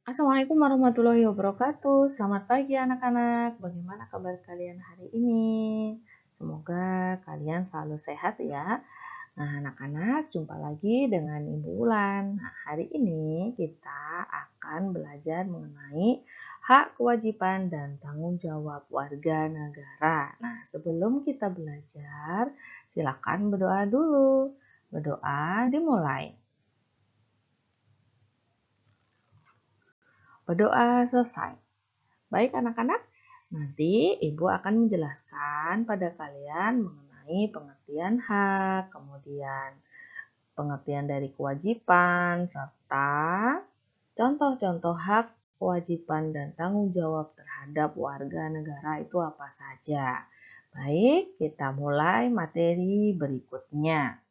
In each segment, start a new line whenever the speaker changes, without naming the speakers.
Assalamualaikum warahmatullahi wabarakatuh. Selamat pagi anak-anak. Bagaimana kabar kalian hari ini? Semoga kalian selalu sehat ya. Nah, anak-anak, jumpa lagi dengan Ibu Ulan. Nah, hari ini kita akan belajar mengenai hak, kewajiban, dan tanggung jawab warga negara. Nah, sebelum kita belajar, silakan berdoa dulu. Berdoa dimulai. Berdoa selesai. Baik anak-anak, nanti Ibu akan menjelaskan pada kalian mengenai pengertian hak, kemudian pengertian dari kewajiban, serta contoh-contoh hak, kewajiban, dan tanggung jawab terhadap warga negara itu apa saja. Baik, kita mulai materi berikutnya.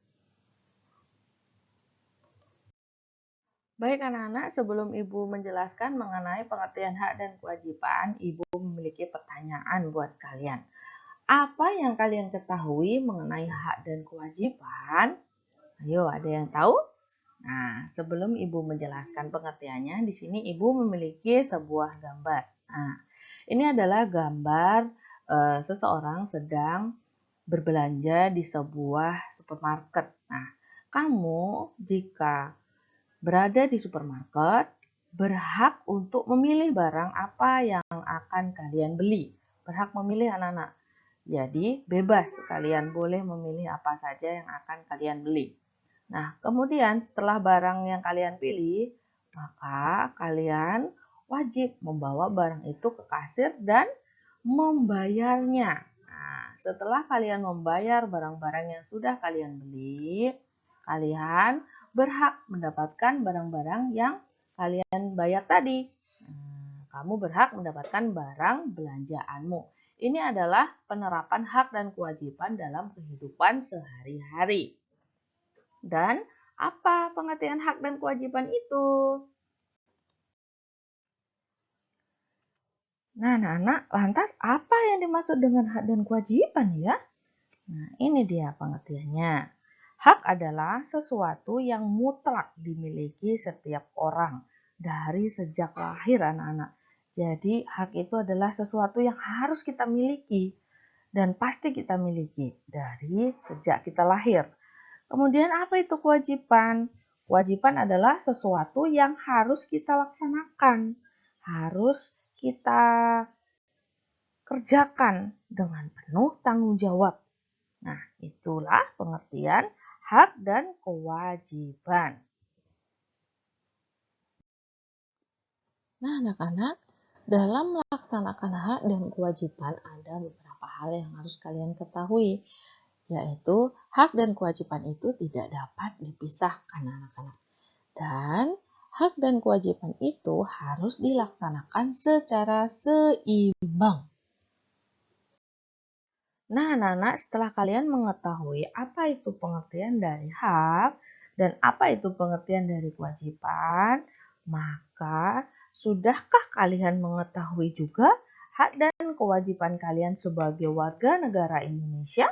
Baik anak-anak, sebelum Ibu menjelaskan mengenai pengertian hak dan kewajiban, Ibu memiliki pertanyaan buat kalian. Apa yang kalian ketahui mengenai hak dan kewajiban? Ayo, ada yang tahu? Nah, sebelum Ibu menjelaskan pengertiannya, di sini Ibu memiliki sebuah gambar. Nah, ini adalah gambar seseorang sedang berbelanja di sebuah supermarket. Nah, kamu jika berada di supermarket, berhak untuk memilih barang apa yang akan kalian beli. Berhak memilih anak-anak. Jadi bebas kalian boleh memilih apa saja yang akan kalian beli. Nah, kemudian setelah barang yang kalian pilih, maka kalian wajib membawa barang itu ke kasir dan membayarnya. Nah, setelah kalian membayar barang-barang yang sudah kalian beli, kalian berhak mendapatkan barang-barang yang kalian bayar tadi. Kamu berhak mendapatkan barang belanjaanmu. Ini adalah penerapan hak dan kewajiban dalam kehidupan sehari-hari. Dan apa pengertian hak dan kewajiban itu? Nah, anak-anak, lantas apa yang dimaksud dengan hak dan kewajiban ya? Nah, ini dia pengertiannya. Hak adalah sesuatu yang mutlak dimiliki setiap orang dari sejak lahir anak-anak. Jadi, hak itu adalah sesuatu yang harus kita miliki dan pasti kita miliki dari sejak kita lahir. Kemudian apa itu kewajiban? Kewajiban adalah sesuatu yang harus kita laksanakan, harus kita kerjakan dengan penuh tanggung jawab. Nah, itulah pengertian hak dan kewajiban. Nah, anak-anak, dalam melaksanakan hak dan kewajiban ada beberapa hal yang harus kalian ketahui, yaitu hak dan kewajiban itu tidak dapat dipisahkan anak-anak. Dan hak dan kewajiban itu harus dilaksanakan secara seimbang. Nah, anak-anak, setelah kalian mengetahui apa itu pengertian dari hak dan apa itu pengertian dari kewajiban, maka sudahkah kalian mengetahui juga hak dan kewajiban kalian sebagai warga negara Indonesia?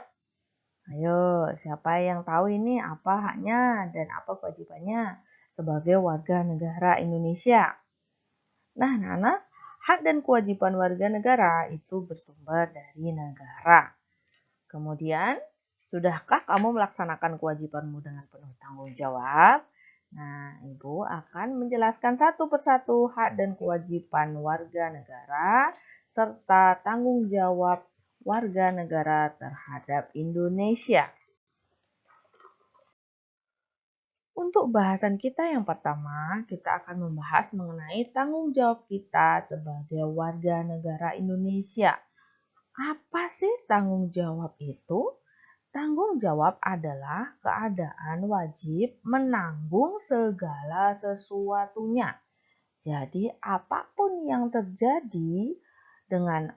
Ayo, siapa yang tahu ini apa haknya dan apa kewajibannya sebagai warga negara Indonesia? Nah, anak-anak, hak dan kewajiban warga negara itu bersumber dari negara. Kemudian, sudahkah kamu melaksanakan kewajibanmu dengan penuh tanggung jawab? Nah, Ibu akan menjelaskan satu persatu hak dan kewajiban warga negara serta tanggung jawab warga negara terhadap Indonesia. Untuk bahasan kita yang pertama, kita akan membahas mengenai tanggung jawab kita sebagai warga negara Indonesia. Apa sih tanggung jawab itu? Tanggung jawab adalah keadaan wajib menanggung segala sesuatunya. Jadi, apapun yang terjadi dengan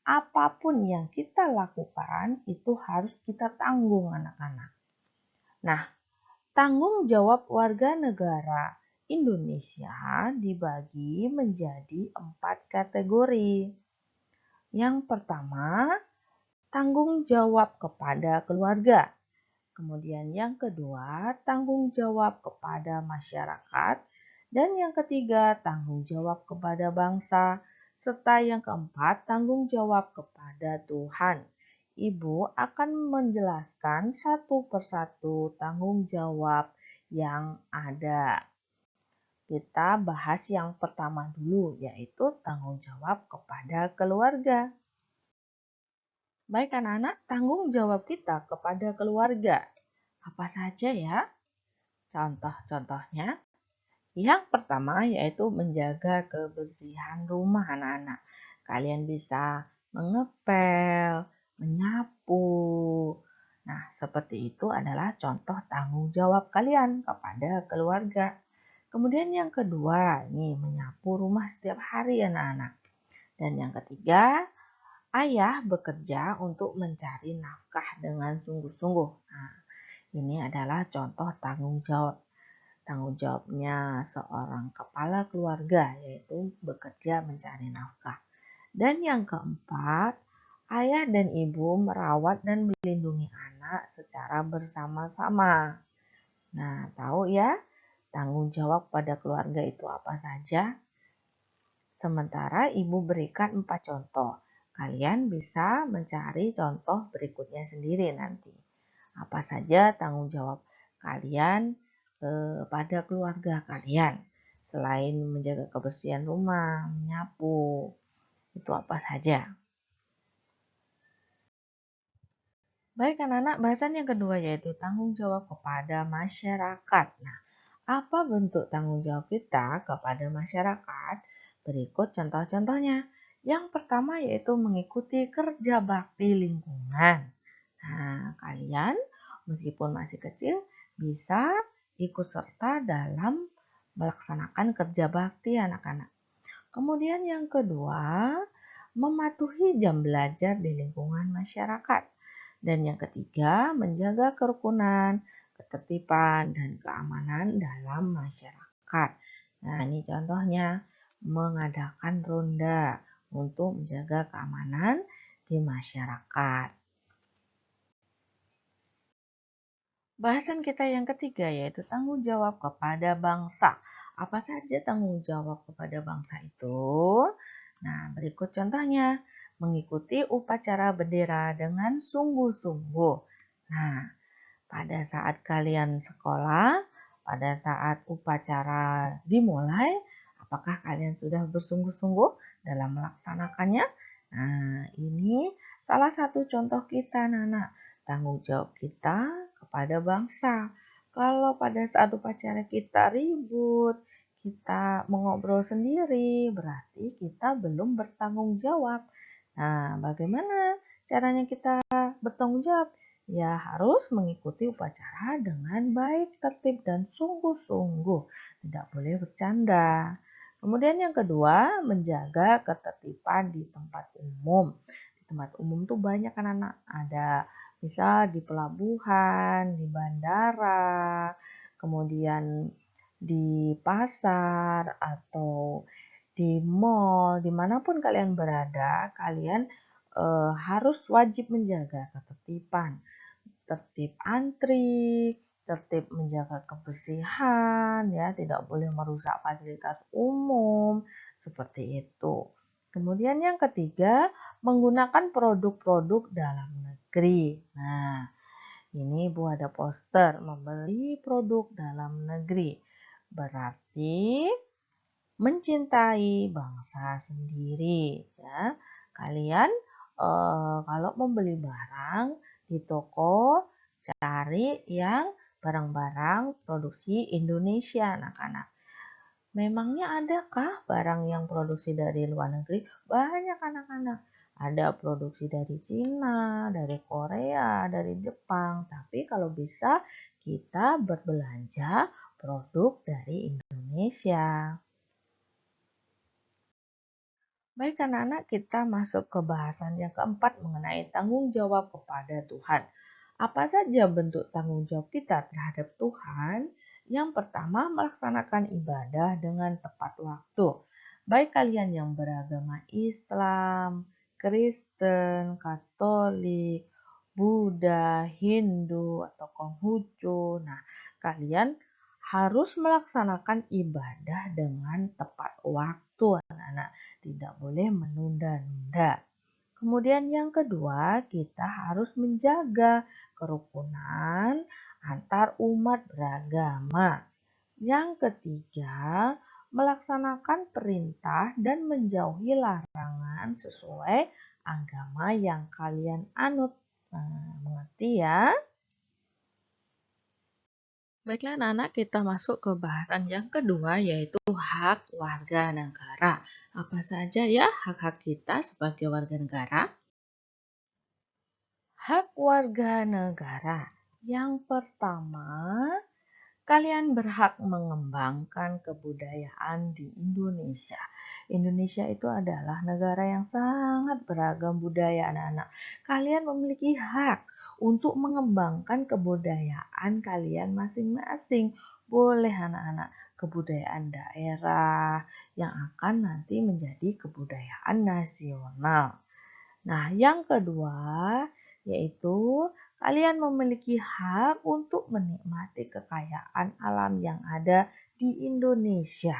apapun yang kita lakukan, itu harus kita tanggung, anak-anak. Nah, tanggung jawab warga negara Indonesia dibagi menjadi 4 kategori. Yang pertama, tanggung jawab kepada keluarga. Kemudian yang kedua, tanggung jawab kepada masyarakat. Dan yang ketiga, tanggung jawab kepada bangsa. Serta yang keempat, tanggung jawab kepada Tuhan. Ibu akan menjelaskan satu persatu tanggung jawab yang ada. Kita bahas yang pertama dulu, yaitu tanggung jawab kepada keluarga. Baik anak-anak, tanggung jawab kita kepada keluarga. Apa saja ya? Contoh-contohnya. Yang pertama yaitu menjaga kebersihan rumah anak-anak. Kalian bisa mengepel, menyapu. Nah, seperti itu adalah contoh tanggung jawab kalian kepada keluarga. Kemudian yang kedua, nih menyapu rumah setiap hari anak-anak. Dan yang ketiga, ayah bekerja untuk mencari nafkah dengan sungguh-sungguh. Nah, ini adalah contoh tanggung jawabnya seorang kepala keluarga, yaitu bekerja mencari nafkah. Dan yang keempat, ayah dan ibu merawat dan melindungi anak secara bersama-sama. Nah, tahu ya, tanggung jawab pada keluarga itu apa saja? Sementara ibu berikan 4 contoh. Kalian bisa mencari contoh berikutnya sendiri nanti. Apa saja tanggung jawab kalian pada keluarga kalian? Selain menjaga kebersihan rumah, menyapu, itu apa saja? Baik anak-anak, bahasan yang kedua yaitu tanggung jawab kepada masyarakat. Nah, apa bentuk tanggung jawab kita kepada masyarakat? Berikut contoh-contohnya. Yang pertama yaitu mengikuti kerja bakti lingkungan. Nah, kalian meskipun masih kecil bisa ikut serta dalam melaksanakan kerja bakti anak-anak. Kemudian yang kedua, mematuhi jam belajar di lingkungan masyarakat. Dan yang ketiga, menjaga kerukunan, ketertiban, dan keamanan dalam masyarakat. Nah, ini contohnya mengadakan ronda untuk menjaga keamanan di masyarakat. Bahasan kita yang ketiga yaitu tanggung jawab kepada bangsa. Apa saja tanggung jawab kepada bangsa itu? Nah, berikut contohnya. Mengikuti upacara bendera dengan sungguh-sungguh. Nah, pada saat kalian sekolah, pada saat upacara dimulai, apakah kalian sudah bersungguh-sungguh dalam melaksanakannya? Nah, ini salah satu contoh kita, Nana. Tanggung jawab kita kepada bangsa. Kalau pada saat upacara kita ribut, kita mengobrol sendiri, berarti kita belum bertanggung jawab. Nah, bagaimana caranya kita bertanggung jawab? Ya, harus mengikuti upacara dengan baik, tertib, dan sungguh-sungguh. Tidak boleh bercanda. Kemudian yang kedua, menjaga ketertiban di tempat umum. Di tempat umum tuh banyak kan anak. Ada misal di pelabuhan, di bandara, kemudian di pasar atau di mall, dimanapun kalian berada, kalian harus wajib menjaga ketertiban, tertib antri, tertib menjaga kebersihan, ya, tidak boleh merusak fasilitas umum, seperti itu. Kemudian yang ketiga, menggunakan produk-produk dalam negeri. Nah, ini Ibu ada poster membeli produk dalam negeri. Berarti mencintai bangsa sendiri, ya. Kalian kalau membeli barang di toko, cari yang barang-barang produksi Indonesia, anak-anak. Memangnya adakah barang yang produksi dari luar negeri? Banyak anak-anak. Ada produksi dari Cina, dari Korea, dari Jepang. Tapi kalau bisa kita berbelanja produk dari Indonesia. Baik anak-anak, kita masuk ke bahasan yang keempat mengenai tanggung jawab kepada Tuhan. Apa saja bentuk tanggung jawab kita terhadap Tuhan? Yang pertama, melaksanakan ibadah dengan tepat waktu. Baik kalian yang beragama Islam, Kristen, Katolik, Buddha, Hindu, atau Konghucu. Nah, kalian harus melaksanakan ibadah dengan tepat waktu, anak-anak. Tidak boleh menunda-nunda. Kemudian yang kedua, kita harus menjaga kerukunan antar umat beragama. Yang ketiga, melaksanakan perintah dan menjauhi larangan sesuai agama yang kalian anut. Nah, mengerti ya? Baiklah anak-anak, kita masuk ke bahasan yang kedua, yaitu hak warga negara. Apa saja ya hak-hak kita sebagai warga negara? Hak warga negara. Yang pertama, kalian berhak mengembangkan kebudayaan di Indonesia. Indonesia itu adalah negara yang sangat beragam budaya, anak-anak. Kalian memiliki hak untuk mengembangkan kebudayaan kalian masing-masing. Boleh anak-anak, kebudayaan daerah yang akan nanti menjadi kebudayaan nasional. Nah, yang kedua yaitu kalian memiliki hak untuk menikmati kekayaan alam yang ada di Indonesia.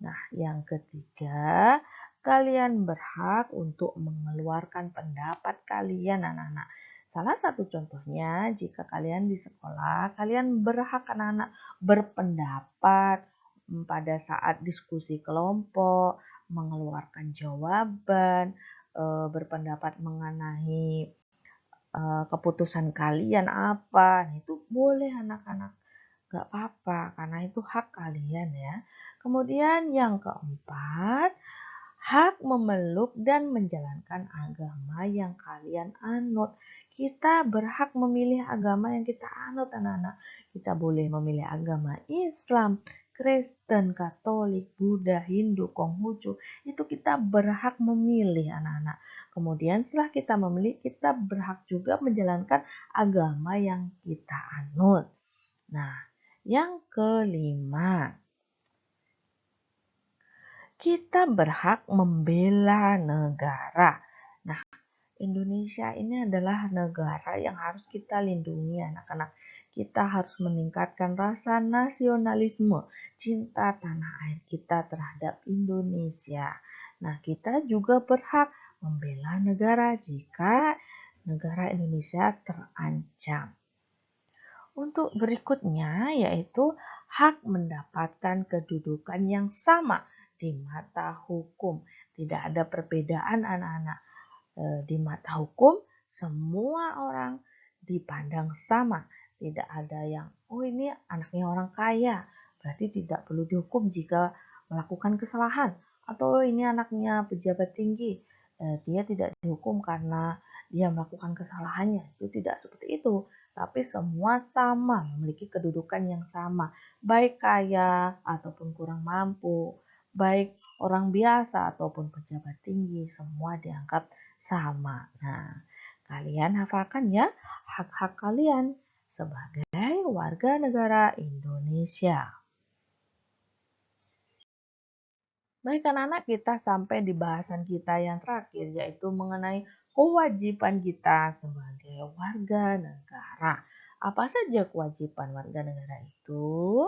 Nah, yang ketiga, kalian berhak untuk mengeluarkan pendapat kalian, anak-anak. Salah satu contohnya, jika kalian di sekolah, kalian berhak anak-anak berpendapat pada saat diskusi kelompok, mengeluarkan jawaban, berpendapat mengenai keputusan kalian apa. Nah, itu boleh anak-anak. Gak apa-apa, karena itu hak kalian ya. Kemudian yang keempat, hak memeluk dan menjalankan agama yang kalian anut. Kita berhak memilih agama yang kita anut, anak-anak. Kita boleh memilih agama Islam, Kristen, Katolik, Buddha, Hindu, Konghucu. Itu kita berhak memilih, anak-anak. Kemudian setelah kita memilih, kita berhak juga menjalankan agama yang kita anut. Nah, yang kelima, kita berhak membela negara. Nah, Indonesia ini adalah negara yang harus kita lindungi, anak-anak. Kita harus meningkatkan rasa nasionalisme, cinta tanah air kita terhadap Indonesia. Nah, kita juga berhak membela negara jika negara Indonesia terancam. Untuk berikutnya yaitu hak mendapatkan kedudukan yang sama di mata hukum. Tidak ada perbedaan anak-anak. Di mata hukum semua orang dipandang sama. Tidak ada yang, oh ini anaknya orang kaya, berarti tidak perlu dihukum jika melakukan kesalahan. Atau ini anaknya pejabat tinggi, dia tidak dihukum karena dia melakukan kesalahannya. Itu tidak seperti itu. Tapi semua sama, memiliki kedudukan yang sama. Baik kaya ataupun kurang mampu, baik orang biasa ataupun pejabat tinggi, semua dianggap sama. Nah, kalian hafalkan ya hak-hak kalian sebagai warga negara Indonesia. Baik anak-anak, kita sampai di bahasan kita yang terakhir, yaitu mengenai kewajiban kita sebagai warga negara. Apa saja kewajiban warga negara itu?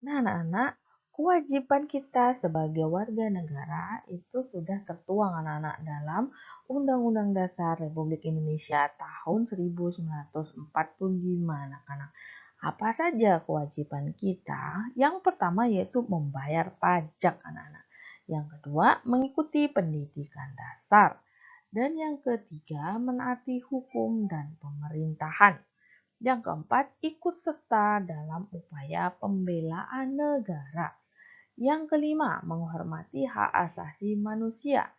Nah, anak-anak, kewajiban kita sebagai warga negara itu sudah tertuang anak-anak dalam Undang-Undang Dasar Republik Indonesia tahun 1945, anak-anak. Apa saja kewajiban kita? Yang pertama yaitu membayar pajak, anak-anak. Yang kedua, mengikuti pendidikan dasar. Dan yang ketiga, menaati hukum dan pemerintahan. Yang keempat, ikut serta dalam upaya pembelaan negara. Yang kelima, menghormati hak asasi manusia.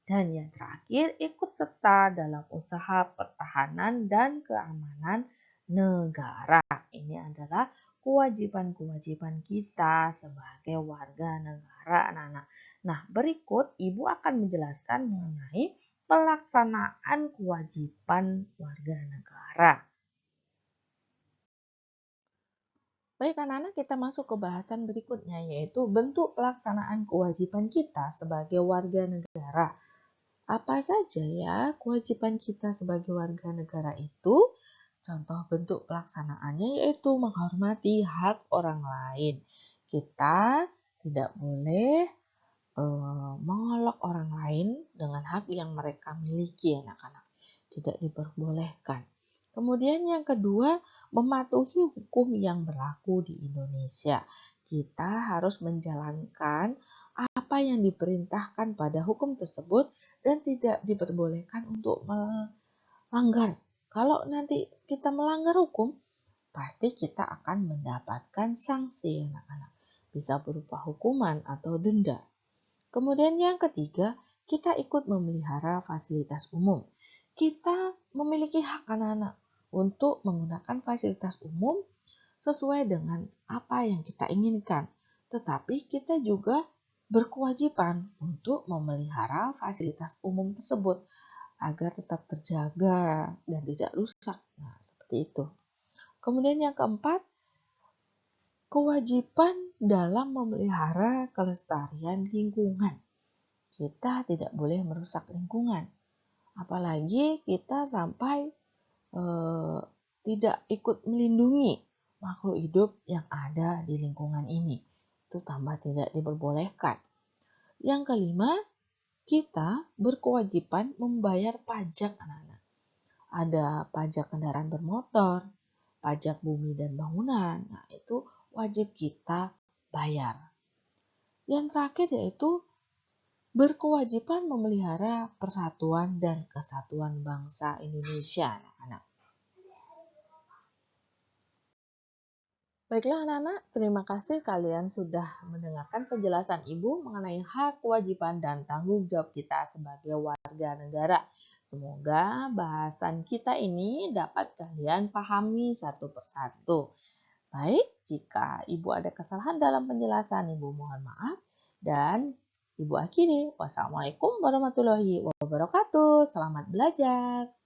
Dan yang terakhir, ikut serta dalam usaha pertahanan dan keamanan negara. Ini adalah kewajiban-kewajiban kita sebagai warga negara, anak-anak. Nah, berikut Ibu akan menjelaskan mengenai pelaksanaan kewajiban warga negara. Baik anak-anak, kita masuk ke bahasan berikutnya, yaitu bentuk pelaksanaan kewajiban kita sebagai warga negara. Apa saja ya kewajiban kita sebagai warga negara itu? Contoh bentuk pelaksanaannya yaitu menghormati hak orang lain. Kita tidak boleh mengolok orang lain dengan hak yang mereka miliki, anak-anak. Tidak diperbolehkan. Kemudian yang kedua, mematuhi hukum yang berlaku di Indonesia. Kita harus menjalankan apa yang diperintahkan pada hukum tersebut dan tidak diperbolehkan untuk melanggar. Kalau nanti kita melanggar hukum, pasti kita akan mendapatkan sanksi, anak-anak. Bisa berupa hukuman atau denda. Kemudian yang ketiga, kita ikut memelihara fasilitas umum. Kita memiliki hak anak-anak untuk menggunakan fasilitas umum sesuai dengan apa yang kita inginkan. Tetapi kita juga berkewajiban untuk memelihara fasilitas umum tersebut agar tetap terjaga dan tidak rusak. Nah, seperti itu. Kemudian yang keempat, kewajiban dalam memelihara kelestarian lingkungan. Kita tidak boleh merusak lingkungan. Apalagi kita sampai tidak ikut melindungi makhluk hidup yang ada di lingkungan ini. Itu tambah tidak diperbolehkan. Yang kelima, kita berkewajiban membayar pajak, anak-anak. Ada pajak kendaraan bermotor, pajak bumi dan bangunan. Nah, itu wajib kita bayar. Yang terakhir yaitu berkewajiban memelihara persatuan dan kesatuan bangsa Indonesia, anak-anak. Baiklah anak-anak, terima kasih kalian sudah mendengarkan penjelasan Ibu mengenai hak, kewajiban, dan tanggung jawab kita sebagai warga negara. Semoga bahasan kita ini dapat kalian pahami satu persatu. Baik, jika Ibu ada kesalahan dalam penjelasan, Ibu mohon maaf. Dan Ibu akhiri. Wassalamualaikum warahmatullahi wabarakatuh. Selamat belajar.